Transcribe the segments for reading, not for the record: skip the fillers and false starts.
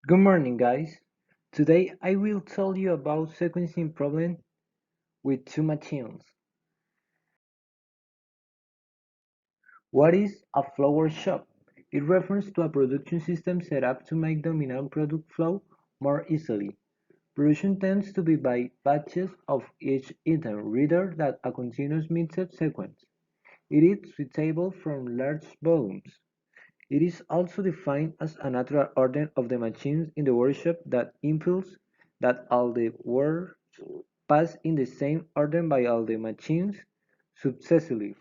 Good morning, guys. Today I will tell you about sequencing problem with two machines. What is a flower shop? It refers to a production system set up to make dominant product flow more easily. Production tends to be by batches of each item rather than a continuous mixed sequence. It is suitable from large volumes. It is also defined as a natural order of the machines in the workshop that implies that all the work pass in the same order by all the machines successively.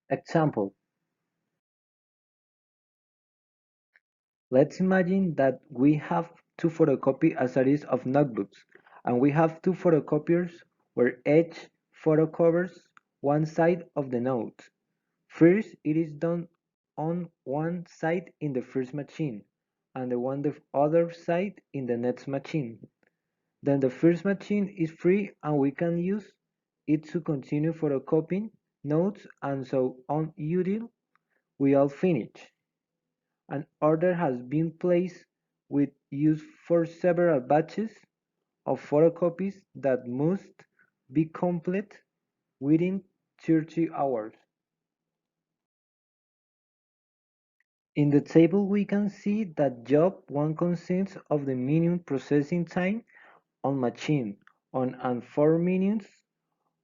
Example: let's imagine that we have to photocopy a series of notebooks, and we have two photocopiers where each photo covers one side of the note. First, it is done on one side in the first machine, and the other side in the next machine. Then the first machine is free and we can use it to continue photocopying notes and so on until we all finish. An order has been placed with use for several batches of photocopies that must be complete within 30 hours. In the table we can see that job 1 consists of the minimum processing time on machine on and 4 minutes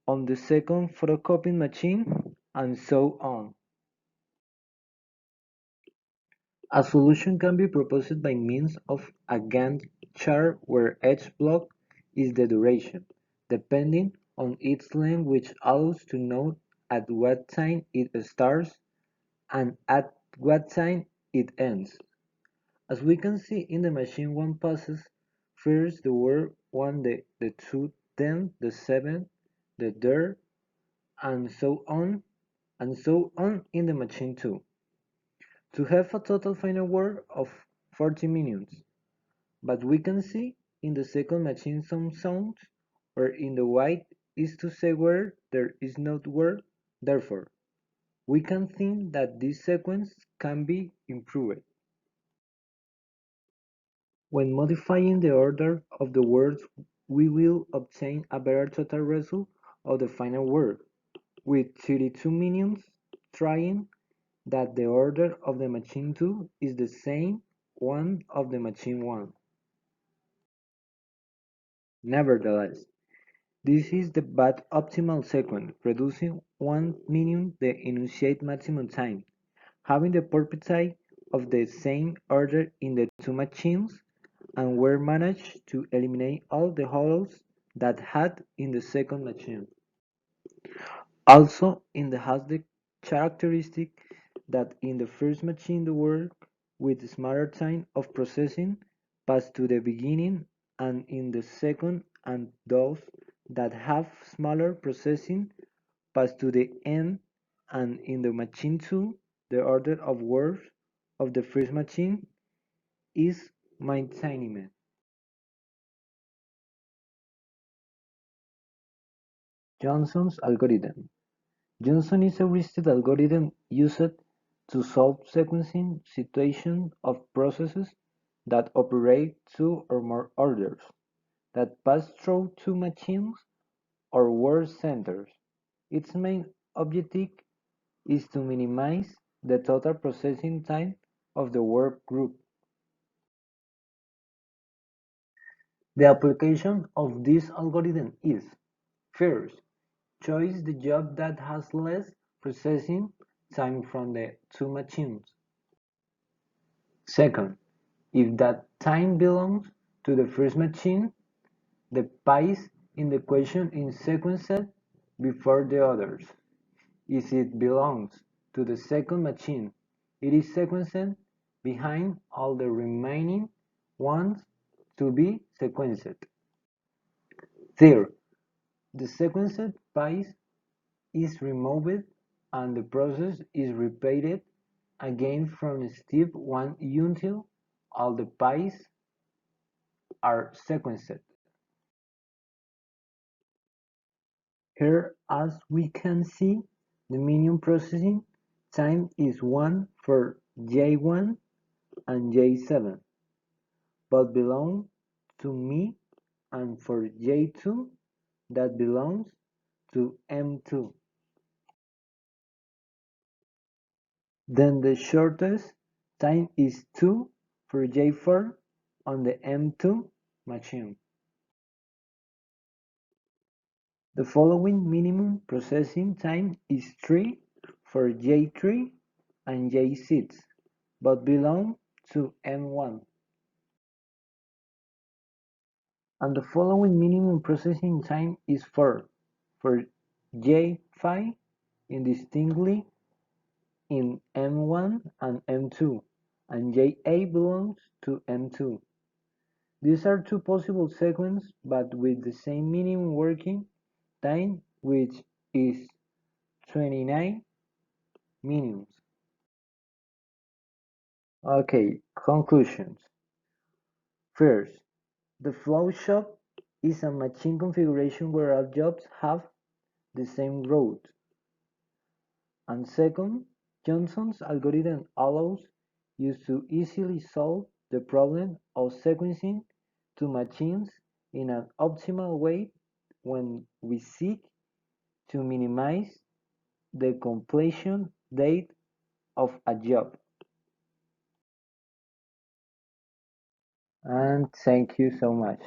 on the second photocopying machine, and so on. A solution can be proposed by means of a Gantt chart where each block is the duration, depending on its length, which allows to know at what time it starts and at what time it ends. As we can see in the machine 1 passes first the word 1, the 2, then the 7, the there, and so on in the machine 2, to have a total final word of 40 minutes. But we can see in the second machine some sounds where in the white is to say where there is not word, therefore, we can think that this sequence can be improved. When modifying the order of the words, we will obtain a better total result of the final word, with 32 minutes trying that the order of the machine 2 is the same one of the machine 1. Nevertheless, this is the bad optimal sequence, producing 1 minute the initiate maximum time, having the property of the same order in the two machines, and were managed to eliminate all the hollows that had in the second machine. Also, it has the characteristic that in the first machine the work with smaller time of processing pass to the beginning, and in the second and those that have smaller processing pass to the end, and in the machine 2 the order of words of the first machine is maintained. Johnson's algorithm. Johnson is a heuristic algorithm used to solve sequencing situations of processes that operate two or more orders, that pass through two machines or word centers. Its main objective is to minimize the total processing time of the word group. The application of this algorithm is: first, choose the job that has less processing time from the two machines. Second, if that time belongs to the first machine, the piece in the equation is sequenced before the others. If it belongs to the second machine, it is sequenced behind all the remaining ones to be sequenced. Third, the sequenced piece is removed and the process is repeated again from step 1 until all the pieces are sequenced. Here, as we can see, the minimum processing time is 1 for J1 and J7, but belong to me, and for J2 that belongs to M2. Then the shortest time is 2 for J4 on the M2 machine. The following minimum processing time is 3 for J3 and J6, but belong to M1. And the following minimum processing time is 4 for J5 indistinctly in M1 and M2, and J8 belongs to M2. These are two possible sequences but with the same minimum working time, which is 29 minimums. Okay, conclusions. First, the flow shop is a machine configuration where all jobs have the same route. And second, Johnson's algorithm allows you to easily solve the problem of sequencing two machines in an optimal way when we seek to minimize the completion date of a job. And thank you so much.